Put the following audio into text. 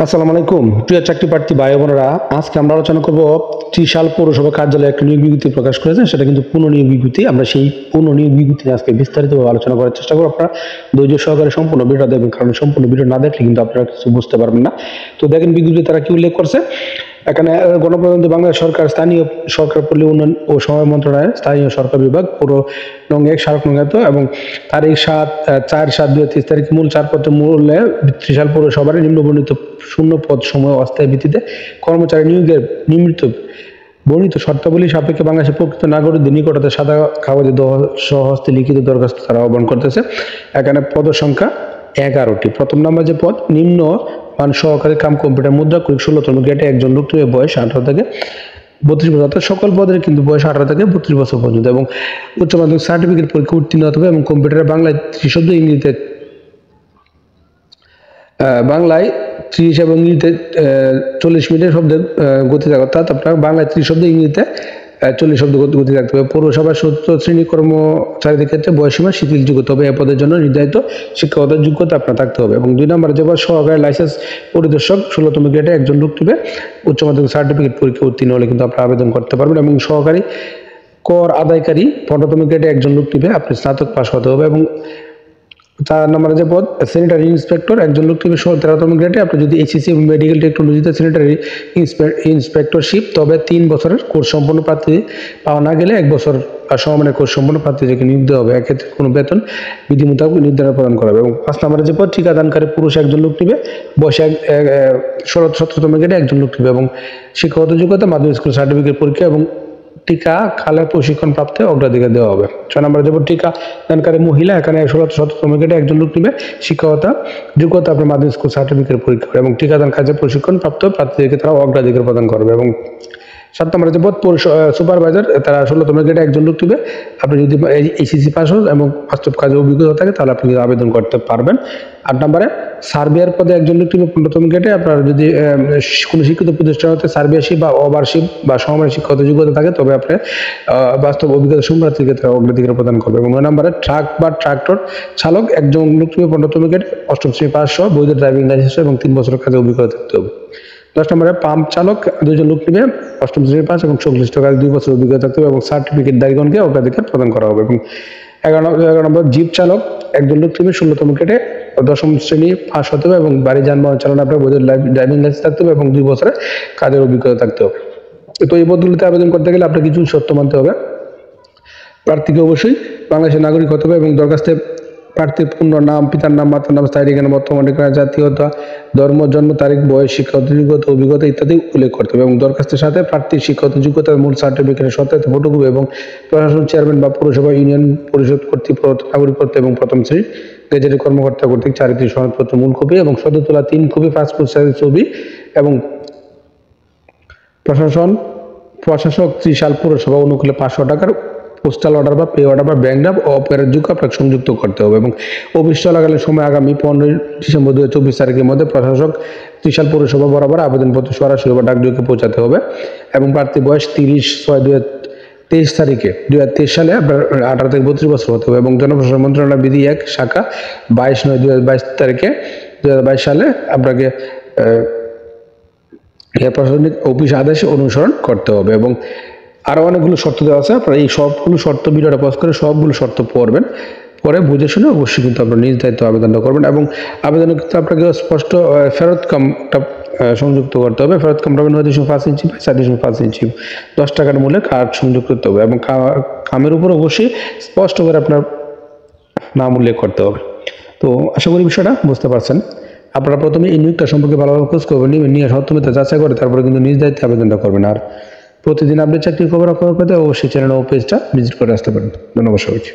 আসসালামু আলাইকুম প্রিয় চাকরি প্রার্থী ভাই বোনেরা, আজকে আমরা আলোচনা করব ত্রিশাল পৌরসভা কার্যালয়ে একটা নিয়োগ বিজ্ঞপ্তি প্রকাশ করেছে। সেটা কিন্তু পুনঃনিয়োগ বিজ্ঞপ্তি। আমরা সেই পুনঃনিয়োগ বিজ্ঞপ্তি নিয়ে আজকে বিস্তারিতভাবে আলোচনা করার চেষ্টা করব। আপনারা ধৈর্য সহকারে সম্পূর্ণ ভিডিও দেখবেন, কারণ সম্পূর্ণ ভিডিও না দেখলে কিন্তু আপনারা কিছু বুঝতে পারবেন না। তো দেখেন বিজ্ঞপ্তি তারা কি উল্লেখ করছে। এখানে গণপ্রজাতন্ত্রী বাংলাদেশ সরকার স্থানীয় সরকার পল্লী উন্নয়ন ও সমবায় মন্ত্রণালয়ের স্থানীয় সরকার বিভাগ পুরো নং 1 স্মারক নং এত এবং তারিখ 4/7/2023 তারিখ মূল ছাড়পত্র মূল্যে ত্রিশাল পৌরসভার নিম্নবর্ণিত শূন্য পদ সময় অস্থায়ী ভিত্তিতে কর্মচারী নিয়োগের বর্ণিত শর্তাবলী সাপেক্ষে বাংলাদেশের প্রকৃত নাগরিকদের নিকটতে সাদা কাগজে স্বহস্তে লিখিত দরখাস্ত তারা আহ্বান করতেছে। এখানে পদ সংখ্যা 11টি। প্রথম নাম্বার যে পদ নিম্ন মান সহকারী কাম কম্পিউটার মুদ্রা করিক 16তম গ্রেডে একজন লোক বয়স 18 থেকে 32 বছর, অর্থাৎ সকল পদের কিন্তু বয়স 18 থেকে 32 বছর পর্যন্ত, এবং উচ্চ মাধ্যমিক সার্টিফিকেট পরীক্ষা উত্তীর্ণ হতে হবে এবং কম্পিউটারে বাংলায় 30 শব্দ, ইংরেজিতে বাংলায় 30 এবং ইংরেজিতে 40 মিনিটের শব্দের গতি থাকে, অর্থাৎ আপনার বাংলায় 30 শব্দ, ইংরেজিতে 40 শব্দ গতি রাখতে হবে। পৌরসভার 70 শ্রেণী কর্মচারীদের ক্ষেত্রে বয়সীমা শিথিলযোগ্য হতে হবে। এ পদের জন্য নির্ধারিত শিক্ষাগত যোগ্যতা আপনার থাকতে হবে। এবং 2 নম্বরে যে সহকারী লাইসেন্স পরিদর্শক 16তম গ্রেডে একজন লোক টিপে উচ্চ মাধ্যমিক সার্টিফিকেট পরীক্ষা উত্তীর্ণ হলে কিন্তু আপনারা আবেদন করতে পারবেন। এবং সহকারী কর আদায়কারী 15তম গ্রেডে একজন লোক টিপে আপনি স্নাতক পাস হতে হবে। এবং 4 নম্বরে যে পদ স্যানিটারি ইন্সপেক্টর একজন লোক টিপে 13তম গ্রেডে আপনি যদি এইচএসসি এবং মেডিকেল টেকনোলজিতে স্যানিটারি ইন্সপেক্টরশিপ, তবে 3 বছরের কোর্স সম্পন্ন প্রার্থী পাওয়া না গেলে 1 বছর সমমানের কোর্স সম্পন্ন প্রার্থীদেরকে নিয়োগ দেওয়া হবে। এক্ষেত্রে কোনো বেতন বিধি মোতাবেক নির্ধারণ প্রদান করা হবে। এবং 5 নম্বরে যে পদ ঠিকাদানকারী পুরুষ একজন লোক টিপে বয়সে 17তম গ্রেডে একজন লোক টিপে এবং শিক্ষাগত যোগ্যতা মাধ্যমিক স্কুল সার্টিফিকেট পরীক্ষা এবং টিকা খালের প্রশিক্ষণ প্রাপ্তে অগ্রাধিকার দেওয়া হবে। 6 নম্বরে যাব টিকা দানকারী মহিলা, এখানে 17তম গ্রেডে একজন লোক টিপে শিক্ষাগত যোগ্যতা আপনার মাধ্যমিক স্কুল সার্টিফিকেট পরীক্ষা এবং টিকাদান কাজে প্রশিক্ষণ প্রাপ্ত প্রার্থীদেরকে তারা অগ্রাধিকার প্রদান করবে। এবং 7 নম্বরে যে পদ সুপারভাইজার, তারা 16তম গ্রেডে একজন লোক টিপে আপনি যদি এইচএসসি পাস হন এবং বাস্তব কাজে অভিজ্ঞতা থাকে তাহলে আপনি আবেদন করতে পারবেন। 8 নম্বরে সার্বিয়ার পদে একজন লোক টিপে 15তম গ্রেডে আপনার যদি কোনো শিক্ষিত প্রতিষ্ঠান হতে সার্বিয়াশিপ বা অবার্ষিক বা সমমানের শিক্ষাগত যোগ্যতা থাকে তবে আপনি বাস্তব অভিজ্ঞতা সম্প্রার্থীর ক্ষেত্রে অগ্রাধিকার প্রদান করবে। এবং 9 নম্বরে ট্রাক বা ট্রাক্টর চালক একজন লোক টিপে 15তম গ্রেডে 8ম শ্রেণী পাস সহ বৈধ ড্রাইভিং লাইসেন্স এবং 3 বছরের কাজে অভিজ্ঞতা থাকতে হবে। 10 নম্বরে পাম্প চালক 2 জন লোক টিপে 8ম শ্রেণী পাস এবং সংশ্লিষ্ট কাজে 2 বছর অভিজ্ঞতা থাকতে হবে এবং সার্টিফিকেট দারিগণকে অগ্রাধিকার প্রদান করা হবে। এবং 11 নম্বর জিপ চালক একজন লোক টিপে 16তম গ্রেডে 10ম শ্রেণী পাস হতে হবে এবং বাড়ি যানবাহন চালানো আপনার বৈধ ড্রাইভিং লাইসেন্স থাকতে হবে এবং 2 বছরের কাজের অভিজ্ঞতা থাকতে হবে। তো এই পদগুলিতে আবেদন করতে গেলে আপনার কিছু শর্ত মানতে হবে। প্রার্থীকে অবশ্যই বাংলাদেশের নাগরিক হতে হবে এবং দরখাস্তে প্রার্থীর পূর্ণ নাম, পিতার নাম, মাতার নাম, স্থায়ী ঠিকানা, বর্তমান ঠিকানা, জাতীয়তা, ধর্ম, জন্ম তারিখ, বয়স, শিক্ষাগত যোগ্যতা, অভিজ্ঞতা ইত্যাদি উল্লেখ করতে হবে। এবং দরখাস্তের সাথে প্রার্থীর শিক্ষাগত যোগ্যতার মূল সার্টিফিকেটের সত্যায়িত ফটোকপি এবং প্রশাসন চেয়ারম্যান বা পৌরসভা ইউনিয়ন পরিষদ কর্তৃক নাগরিকত্ব এবং প্রথম শ্রেণীর গেজেটের কর্মকর্তা কর্তৃক চারিত্রিক সনদপত্র মূল কপি এবং সদ্য তোলা 3 কপি পাসপোর্ট সাইজের ছবি এবং প্রশাসক ত্রিশাল পৌরসভা অনুকূলে 500 টাকার পোস্টাল অর্ডার বা পে অর্ডার বা ব্যাংক ড্রাফট অপেরার যোগ্য আপনাকে সংযুক্ত করতে হবে। এবং অফিস চলাকালীন সময় আগামী 15 ডিসেম্বর 2024 তারিখের মধ্যে প্রশাসক ত্রিশাল পৌরসভা বরাবর আবেদনপত্র সরাসরি বা ডাকযোগে পৌঁছাতে হবে। এবং প্রার্থী বয়স 30/6/2023 তারিখে 2023 সালে আপনার 18 থেকে 32 বছর হতে হবে। এবং জনপ্রশাসন মন্ত্রণালয় বিধি 1 শাখা 22/9/2022 তারিখে 2022 সালে আপনাকে প্রশাসনিক অফিস আদেশে অনুসরণ করতে হবে। এবং আরও অনেকগুলো শর্ত দেওয়া আছে। আপনারা এই সবগুলো শর্ত ভিডিওটা পজ করে সবগুলো শর্ত পড়বেন, পরে বুঝে শুনে অবশ্যই কিন্তু আপনার নিজ দায়িত্ব আবেদনটা করবেন। এবং আবেদনে কিন্তু আপনাকে স্পষ্ট ফেরত কামটা সংযুক্ত করতে হবে। ফেরত কামটা 9.5 ইঞ্চি বা 4.5 ইঞ্চি 10 টাকার মূল্যে কার্ড সংযুক্ত করতে হবে। এবং কামের উপর অবশ্যই স্পষ্ট করে আপনার নাম উল্লেখ করতে হবে। তো আশা করি বিষয়টা বুঝতে পারছেন। আপনারা প্রথমে এই নিয়োগটা সম্পর্কে ভালোভাবে খোঁজ করবেন, নিয়ে সত্যমিতা যাচাই করে তারপরে কিন্তু নিজ দায়িত্বে আবেদনটা করবেন। আর প্রতিদিন আপনি চাকরির খবর পেতে অবশ্যই চ্যানেল ও পেজটা ভিজিট করে আসতে পারেন। ধন্যবাদ সবাইকে।